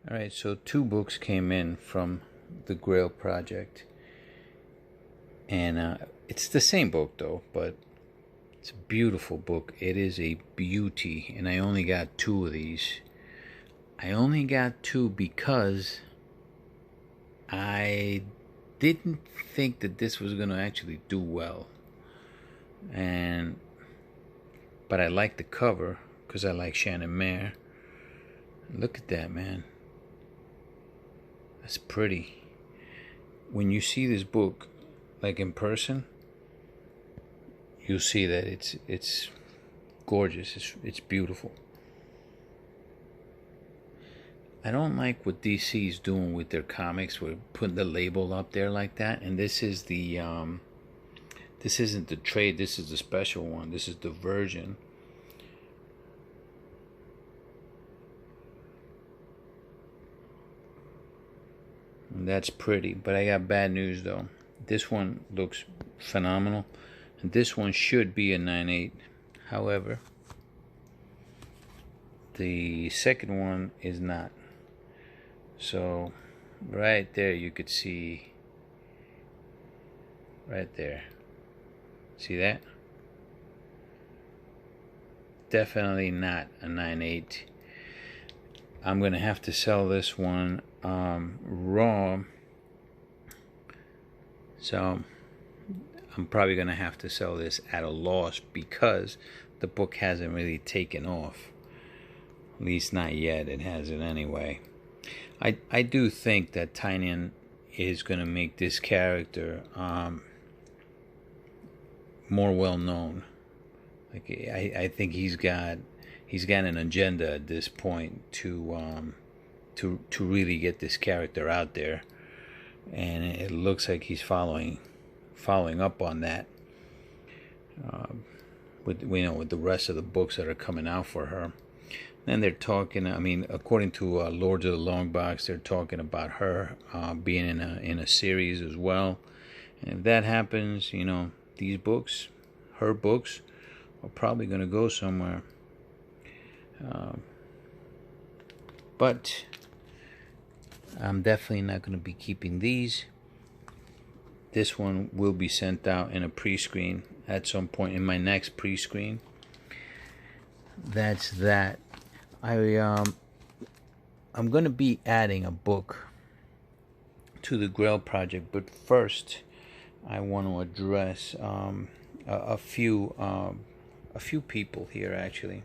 Alright, so 2 books came in from the Grail Project. And it's the same book though, but it's a beautiful book. It is a beauty. And I only got 2 of these. I only got 2 because I didn't think that this was going to actually do well. But I like the cover because I like Shannon Mayer. Look at that, man. That's pretty. When you see this book, like in person, you'll see that it's gorgeous. It's beautiful. I don't like what DC is doing with their comics. We're putting the label up there like that, and this is the this isn't the trade. This is the special one. This is the version. And that's pretty, but I got bad news though. This one looks phenomenal, and this one should be a 9.8. However, the second one is not. So right there you could see, right there, see that? Definitely not a 9.8. I'm gonna have to sell this one raw, so I'm probably gonna have to sell this at a loss because the book hasn't really taken off. At least not yet. It hasn't anyway. I do think that Tynion is gonna make this character more well known. Like I think he's got an agenda at this point to really get this character out there, and it looks like he's following up on that with the rest of the books that are coming out for her. Then they're talking. I mean, according to Lords of the Long Box, they're talking about her being in a series as well. And if that happens, these books, her books, are probably going to go somewhere. But I'm definitely not going to be keeping these. This one will be sent out in a pre-screen at some point in my next pre-screen. That's that. I'm going to be adding a book to the Grail Project, but first I want to address a few people here actually.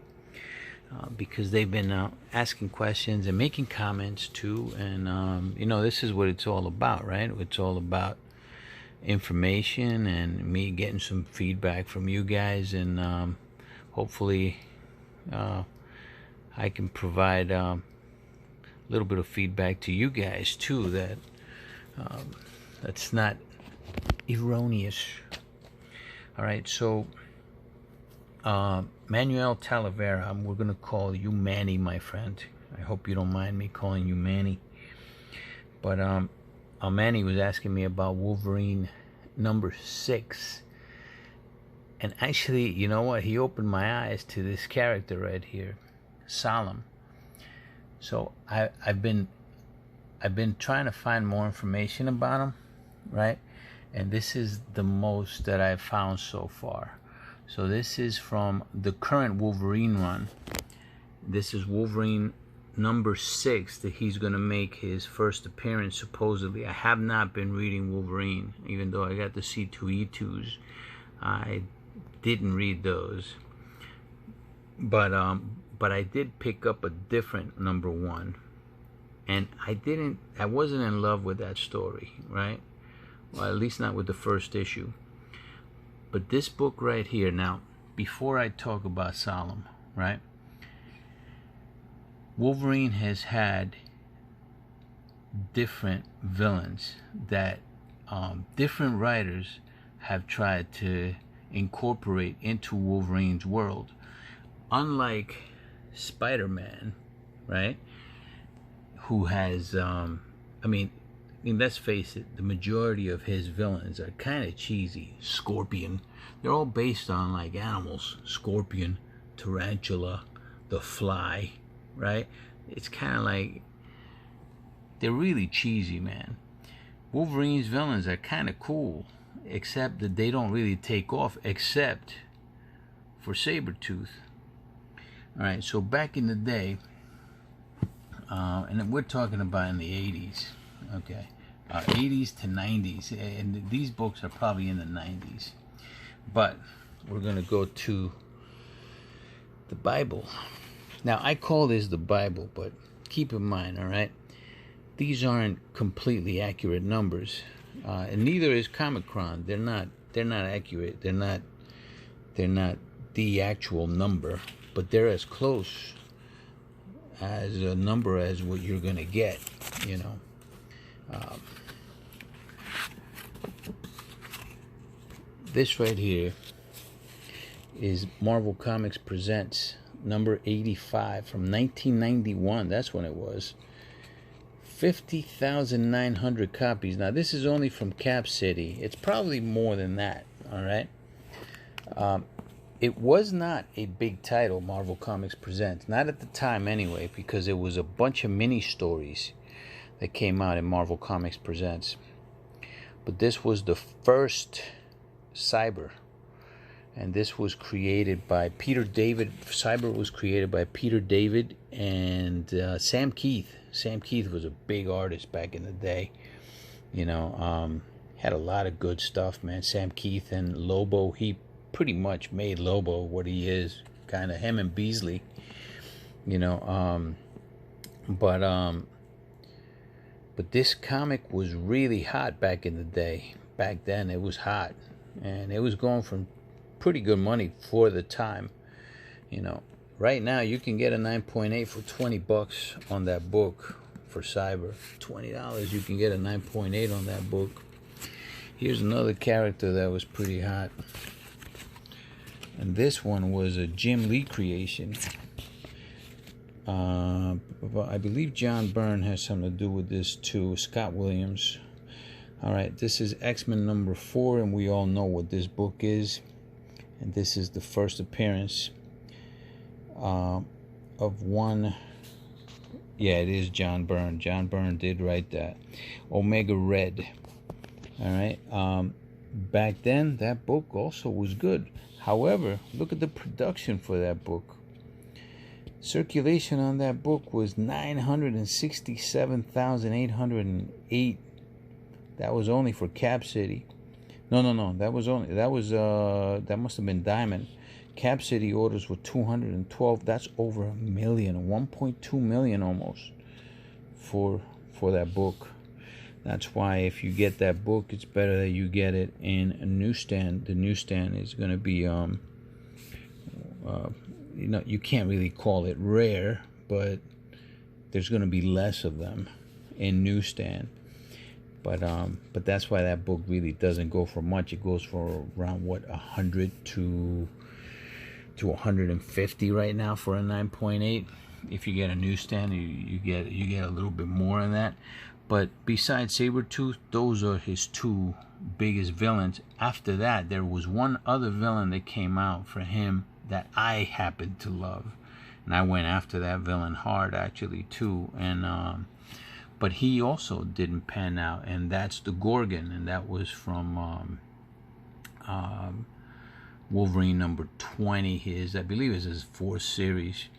Because they've been asking questions and making comments too, and this is what it's all about, right? It's all about information and me getting some feedback from you guys, and hopefully I can provide a little bit of feedback to you guys too, that's not erroneous. All right, so Manuel Talavera, we're going to call you Manny, my friend. I hope you don't mind me calling you Manny. But Manny was asking me about Wolverine number 6. And actually, you know what? He opened my eyes to this character right here, Solemn. So I've been trying to find more information about him, right? And this is the most that I've found so far. So this is from the current Wolverine run. This is Wolverine number 6 that he's going to make his first appearance, supposedly. I have not been reading Wolverine, even though I got the C2E2s. I didn't read those. But I did pick up a different number 1. And I wasn't in love with that story, right? Well, at least not with the first issue. But this book right here, now, before I talk about Solemn, right? Wolverine has had different villains that different writers have tried to incorporate into Wolverine's world. Unlike Spider-Man, right? Who has, let's face it, the majority of his villains are kind of cheesy. Scorpion. They're all based on like animals. Scorpion, tarantula, the Fly, right? It's kind of like they're really cheesy, man. Wolverine's villains are kind of cool, except that they don't really take off, except for Sabretooth. Alright, so back in the day, and we're talking about in the 80s, okay, 80s to 90s, and these books are probably in the 90s, but we're going to go to the Bible. Now, I call this the Bible, but keep in mind, alright, these aren't completely accurate numbers, and neither is Comicron. They're not accurate. They're not the actual number, but they're as close as a number as what you're gonna get, you know. This right here is Marvel Comics Presents number 85 from 1991. That's when it was. 50,900 copies. Now, this is only from Cap City. It's probably more than that, all right? It was not a big title, Marvel Comics Presents. Not at the time, anyway, because it was a bunch of mini-stories that came out in Marvel Comics Presents. But this was the first Cyber. And this was created by Peter David. Cyber was created by Peter David and Sam Keith. Sam Keith was a big artist back in the day. You know, had a lot of good stuff, man. Sam Keith and Lobo. He pretty much made Lobo what he is. Kind of him and Beasley. You know, but this comic was really hot back in the day. Back then, it was hot. And it was going for pretty good money for the time. You know, right now you can get a 9.8 for $20 on that book for Cyber. $20 you can get a 9.8 on that book. Here's another character that was pretty hot, and this one was a Jim Lee creation. I believe John Byrne has something to do with this too. Scott Williams. Alright, this is X-Men number 4, and we all know what this book is. And this is the first appearance of one. Yeah, it is John Byrne. John Byrne did write that. Omega Red. Alright. Back then, that book also was good. However, look at the production for that book. Circulation on that book was 967,808. That was only for Cap City. No. That must have been Diamond. Cap City orders were 212. That's over 1 million, 1.2 million almost for that book. That's why if you get that book, it's better that you get it in a newsstand. The newsstand is going to be you can't really call it rare, but there's going to be less of them in newsstand. But that's why that book really doesn't go for much. It goes for around 100 to 150 right now for a 9.8. If you get a newsstand, you get a little bit more than that. But besides Sabretooth, those are his two biggest villains. After that, there was one other villain that came out for him that I happened to love, and I went after that villain hard actually too. And but he also didn't pan out, and that's the Gorgon, and that was from Wolverine number 20. I believe is his 4th series.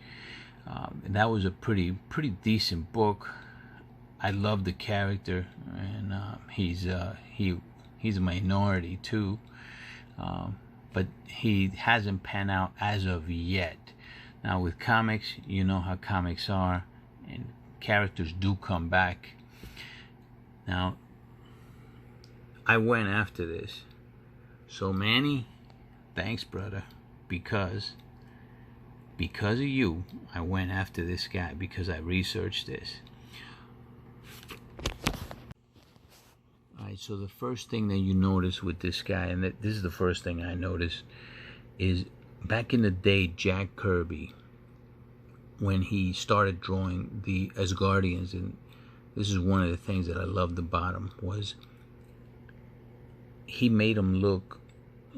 And that was a pretty decent book. I love the character, and he's a minority too, but he hasn't panned out as of yet. Now with comics, you know how comics are, and characters do come back. Now, I went after this. So Manny, thanks, brother, because of you, I went after this guy, because I researched this. Alright, so the first thing that you notice with this guy, and this is the first thing I noticed, is back in the day, Jack Kirby, when he started drawing the Asgardians, and this is one of the things that I loved about him, was he made them look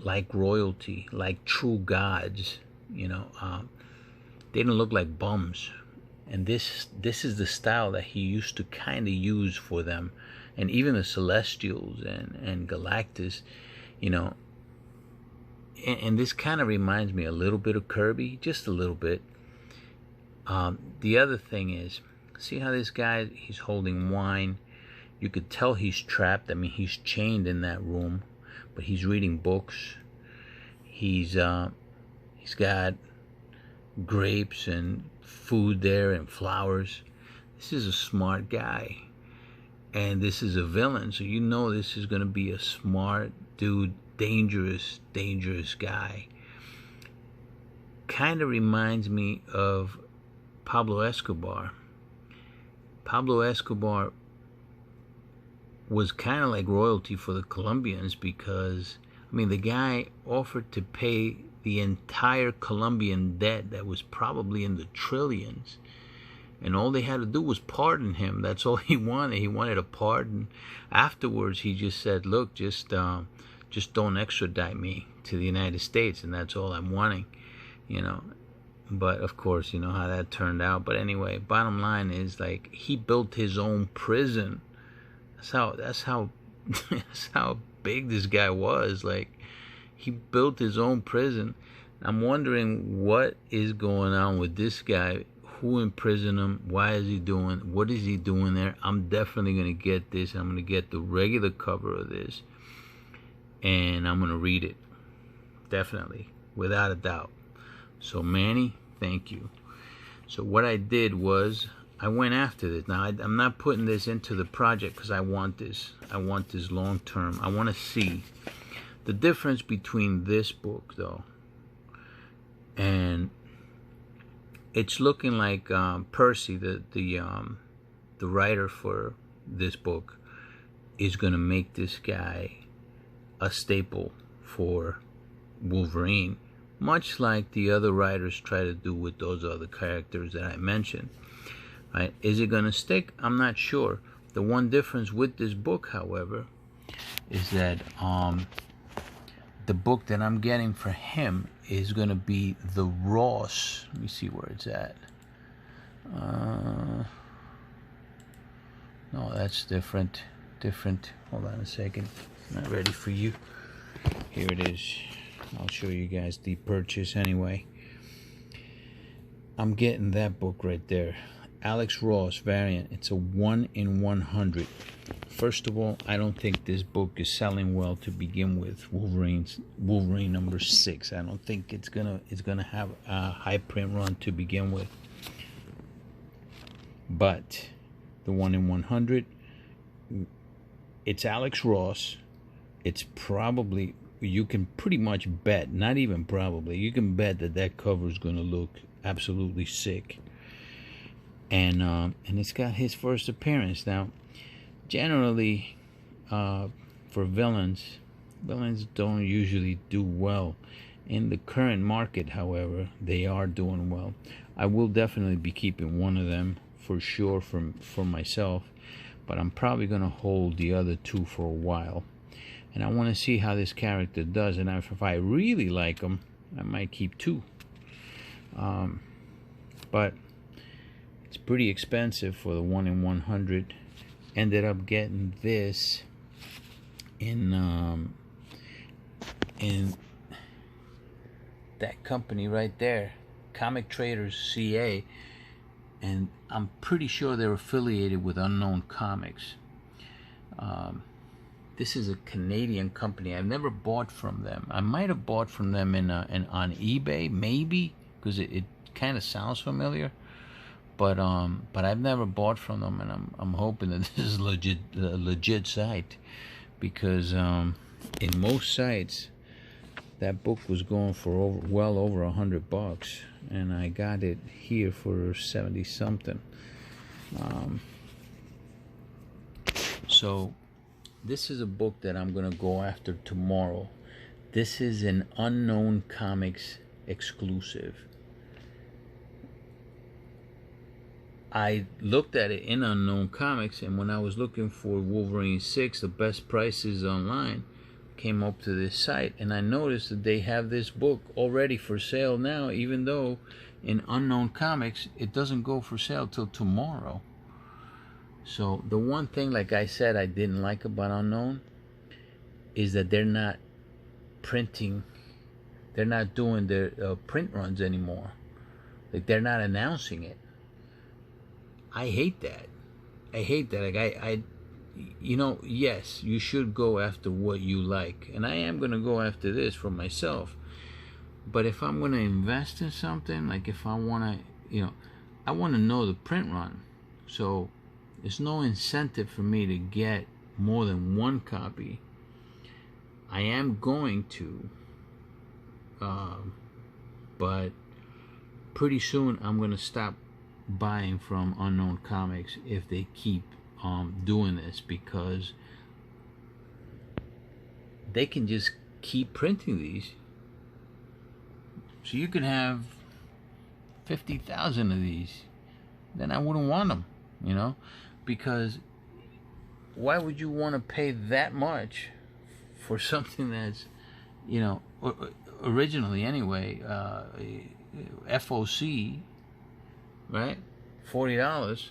like royalty, like true gods. You know, they didn't look like bums. And this is the style that he used to kind of use for them, and even the Celestials and Galactus, you know. And this kind of reminds me a little bit of Kirby, just a little bit. The other thing is, see how this guy, he's holding wine. You could tell he's trapped. I mean, he's chained in that room, but he's reading books. He's got grapes and food there and flowers. This is a smart guy, and this is a villain, so you know this is going to be a smart dude, dangerous guy. Kind of reminds me of Pablo Escobar. Pablo Escobar was kind of like royalty for the Colombians, because I mean, the guy offered to pay the entire Colombian debt that was probably in the trillions, and all they had to do was pardon him. That's all he wanted. He wanted a pardon. Afterwards, he just said, look, just don't extradite me to the United States, and that's all I'm wanting, you know. But of course, you know how that turned out. But anyway, bottom line is, like, he built his own prison. That's how big this guy was. Like, he built his own prison. I'm wondering what is going on with this guy. Who imprisoned him? Why is he doing? What is he doing there? I'm definitely gonna get this. I'm gonna get the regular cover of this, and I'm gonna read it, definitely, without a doubt. So Manny, thank you. So what I did was, I went after this. Now, I'm not putting this into the project because I want this. I want this long term. I want to see the difference between this book, though, and it's looking like Percy, the writer for this book, is going to make this guy a staple for Wolverine, much like the other writers try to do with those other characters that I mentioned. Right? Is it going to stick? I'm not sure. The one difference with this book, however, is that the book that I'm getting for him is going to be the Ross. Let me see where it's at. No, that's different. Hold on a second. Not ready for you. Here it is. I'll show you guys the purchase anyway. I'm getting that book right there. Alex Ross variant. It's a 1 in 100. First of all, I don't think this book is selling well to begin with. Wolverine number 6. I don't think it's gonna have a high print run to begin with. But the 1 in 100, it's Alex Ross. It's probably, you can pretty much bet, not even probably, you can bet that cover is gonna look absolutely sick. And it's got his first appearance. Now, generally, for villains don't usually do well. In the current market, however, they are doing well. I will definitely be keeping one of them for sure for myself, but I'm probably going to hold the other two for a while. And I want to see how this character does, and if I really like him, I might keep two. But it's pretty expensive for the 1 in 100. Ended up getting this in that company right there, Comic Traders CA, and I'm pretty sure they're affiliated with Unknown Comics. This is a Canadian company. I've never bought from them. I might have bought from them on eBay, maybe, because it kind of sounds familiar. But I've never bought from them, and I'm hoping that this is a legit site, because in most sites that book was going for well over $100, and I got it here for 70 something. So this is a book that I'm gonna go after tomorrow. This is an Unknown Comics exclusive. I looked at it in Unknown Comics, and when I was looking for Wolverine 6, the best prices online, came up to this site, and I noticed that they have this book already for sale now, even though in Unknown Comics, it doesn't go for sale till tomorrow. So the one thing, like I said, I didn't like about Unknown is that they're not printing, they're not doing their print runs anymore. Like, they're not announcing it. I hate that. I hate that. Like, I you know, yes, you should go after what you like, and I am going to go after this for myself. But if I'm going to invest in something, like if I want to, you know, I want to know the print run. So there's no incentive for me to get more than one copy. I am going to, but pretty soon I'm going to stop buying from Unknown Comics if they keep doing this, because they can just keep printing these. So you can have 50,000 of these. Then I wouldn't want them, you know, because why would you want to pay that much for something that's, you know, originally anyway, FOC, right? $40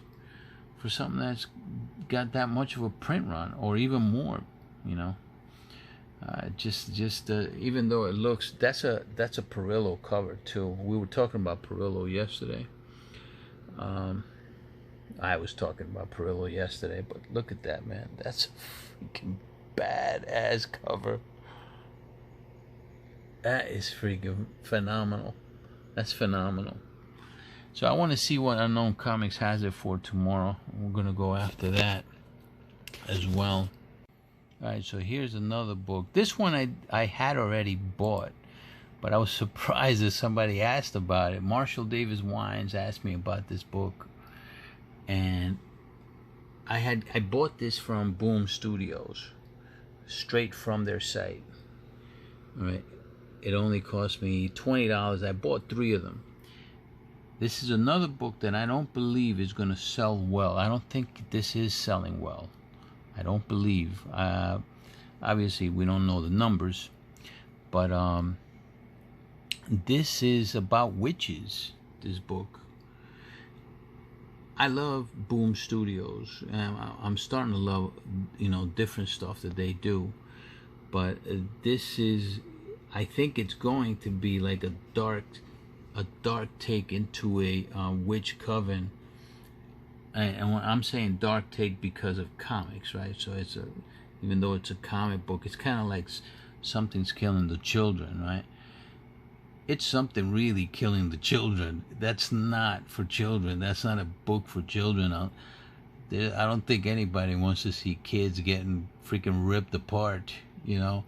for something that's got that much of a print run, or even more, you know. Even though it looks, that's a Perillo cover too. We were talking about Perillo yesterday. I was talking about Perillo yesterday, but look at that, man. That's a freaking badass cover. That is freaking phenomenal. That's phenomenal. So I want to see what Unknown Comics has it for tomorrow. We're gonna go after that as well. Alright, so here's another book. This one I had already bought, but I was surprised that somebody asked about it. Marshall Davis Wines asked me about this book, and I bought this from Boom Studios, straight from their site. Alright, it only cost me $20. I bought 3 of them. This is another book that I don't believe is going to sell well. I don't think this is selling well. I don't believe. Obviously, we don't know the numbers, but this is about witches. This book. I love Boom Studios, and I'm starting to love, you know, different stuff that they do. But this is, I think it's going to be like a dark take into a witch coven. And when I'm saying dark take because of comics, right? So it's even though it's a comic book, it's kind of like something's killing the children, right? It's something really killing the children. That's not for children. That's not a book for children. I don't think anybody wants to see kids getting freaking ripped apart, you know?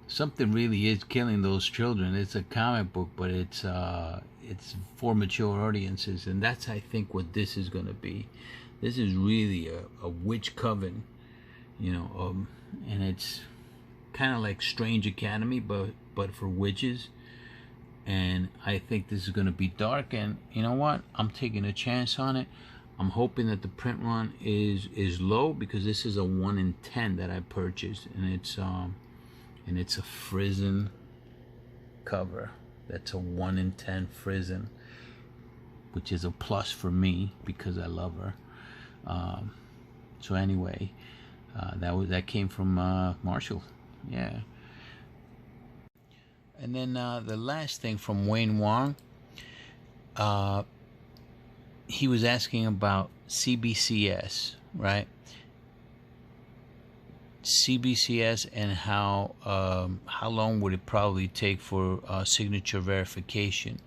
Something really is killing those children. It's a comic book, but it's for mature audiences, and that's, I think, what this is going to be. This is really a witch coven, you know, and it's kind of like Strange Academy, but for witches. And I think this is going to be dark, and you know what? I'm taking a chance on it. I'm hoping that the print run is low, because this is a 1 in 10 that I purchased, and it's a Frizzen cover. That's a 1 in 10 Frizzen, which is a plus for me because I love her. So anyway, that came from Marshall. Yeah. And then the last thing from Wayne Wong, he was asking about CBCS, right? CBCS, and how long would it probably take for signature verification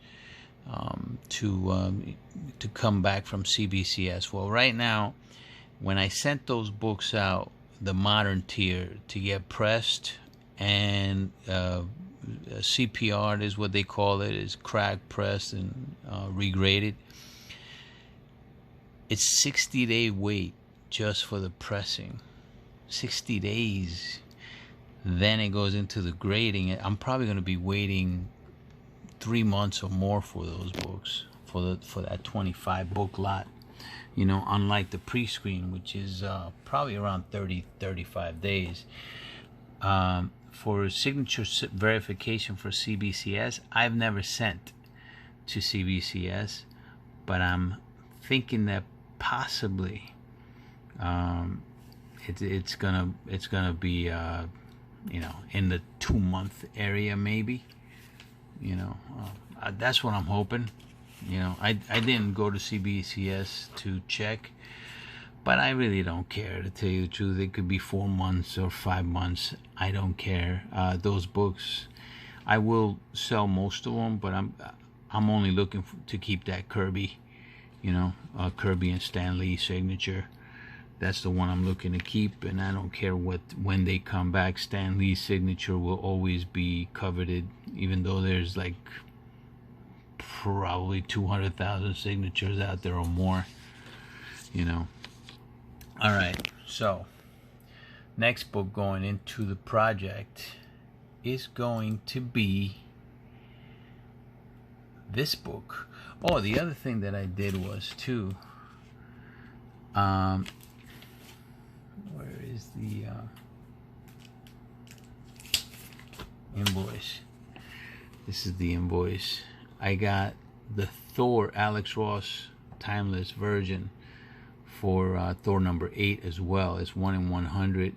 to come back from CBCS. Well, right now, when I sent those books out, the modern tier, to get pressed and CPR is what they call it, is cracked, pressed, and regraded. It's 60-day wait just for the pressing. 60 days. Then it goes into the grading. I'm probably going to be waiting 3 months or more for those books, for that 25 book lot. You know, unlike the pre-screen, which is probably around 30-35 days. For signature verification for CBCS, I've never sent to CBCS, but I'm thinking that possibly it's gonna be in the 2-month area, maybe. That's what I'm hoping. I didn't go to CBCS to check, but I really don't care, to tell you the truth. It could be 4 months or 5 months. I don't care. Those books, I will sell most of them, but I'm only looking to keep that Kirby, Kirby and Stan Lee signature. That's the one I'm looking to keep, and I don't care when they come back. Stan Lee's signature will always be coveted, even though there's like probably 200,000 signatures out there or more. All right, so next book going into the project is going to be this book. Oh, the other thing that I did was too, where is the invoice? This is the invoice. I got the Thor Alex Ross Timeless version for Thor number 8 as well. It's 1 in 100.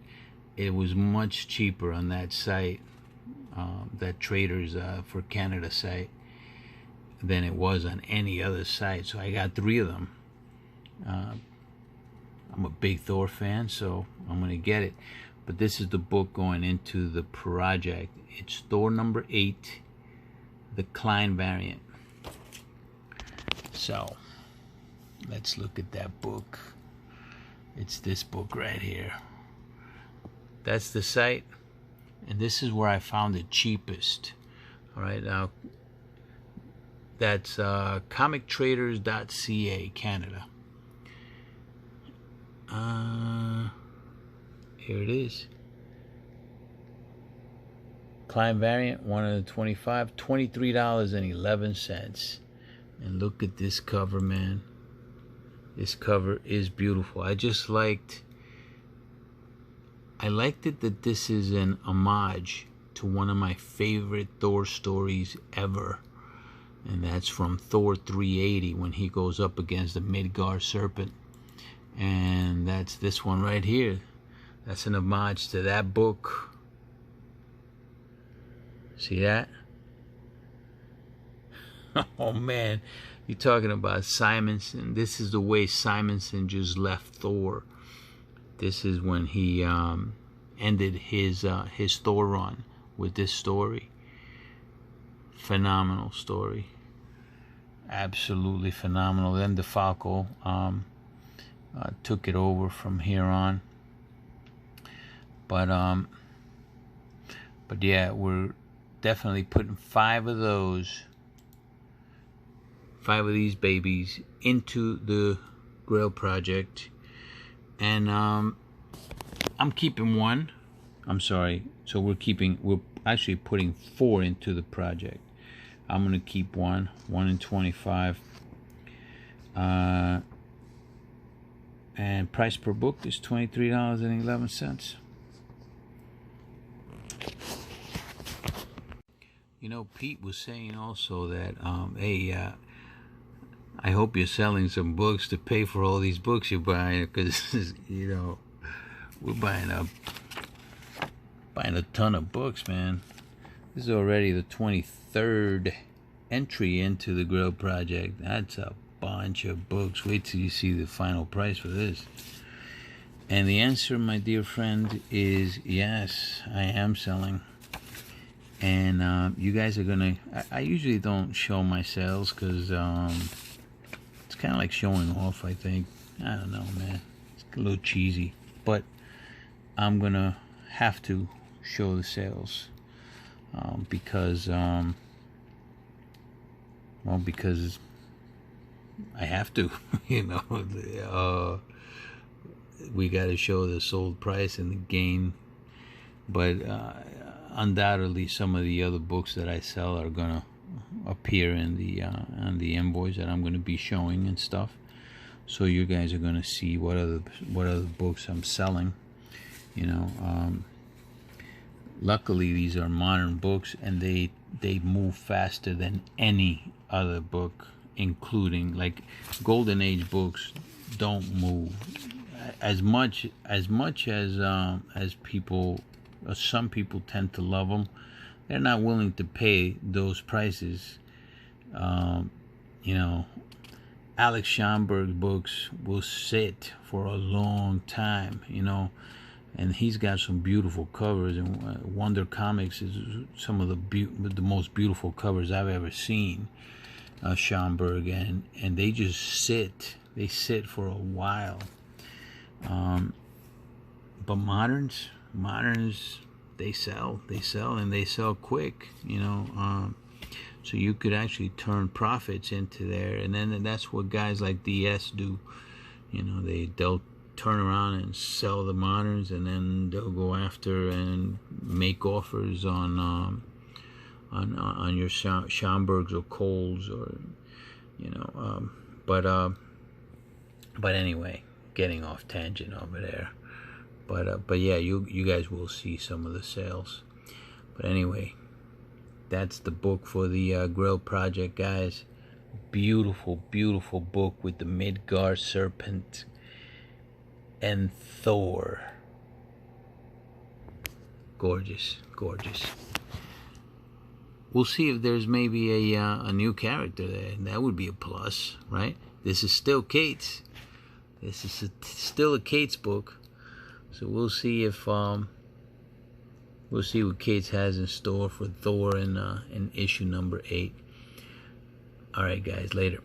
It was much cheaper on that site, that Traders for Canada site, than it was on any other site. So I got 3 of them. I'm a big Thor fan, so I'm gonna get it. But this is the book going into the project. It's Thor number 8, the Klein Variant. So let's look at that book. It's this book right here. That's the site, and this is where I found it cheapest. All right, now that's comictraders.ca, Canada. Here it is. Klein Variant, 1 of the 25, $23.11. And look at this cover, man. This cover is beautiful. I liked it that this is an homage to one of my favorite Thor stories ever. And that's from Thor 380, when he goes up against the Midgard serpent. And that's this one right here. That's an homage to that book. See that? Oh man, you're talking about Simonson. This is the way Simonson just left Thor. This is when he ended his Thor run with this story. Phenomenal story. Absolutely phenomenal. Then DeFalco took it over from here on. But yeah, we're definitely putting 5 of these babies into the Grail Project, and I'm keeping 1. I'm sorry. So we're actually putting 4 into the project. I'm gonna keep 1 in 25. And price per book is $23.11. Pete was saying also that, hey, I hope you're selling some books to pay for all these books you're buying, because, we're buying a ton of books, man. This is already the 23rd entry into the Grail Project. That's a bunch of books. Wait till you see the final price for this. And the answer, my dear friend, is yes, I am selling. And you guys are gonna, I usually don't show my sales because it's kind of like showing off, I think. I don't know, man. It's a little cheesy. But I'm gonna have to show the sales because I have to. We got to show the sold price and the gain. But undoubtedly some of the other books that I sell are gonna appear in the on the invoice that I'm gonna be showing and stuff. So you guys are gonna see what other books I'm selling. Luckily these are modern books, and they move faster than any other book, including like Golden Age books, don't move as much as people. Some people tend to love them. They're not willing to pay those prices. You know, Alex Schomburg's books will sit for a long time. You know, and he's got some beautiful covers. And Wonder Comics is some of the most beautiful covers I've ever seen. Schomburg, and they just sit. They sit for a while. But moderns, they sell, and they sell quick. You know, so you could actually turn profits into there, and then that's what guys like DS do. You know, they'll turn around and sell the moderns, and then they'll go after and make offers on your Schomburgs or Coles, or you know. But anyway, getting off tangent over there. But yeah, you guys will see some of the sales. But anyway, that's the book for the Grail Project, guys. Beautiful, beautiful book with the Midgard serpent and Thor. Gorgeous, gorgeous. We'll see if there's maybe a new character there. That would be a plus, right? This is still Kate's. This is still a Kate's book. So we'll see if we'll see what Kate's has in store for Thor in issue number 8. All right, guys. Later.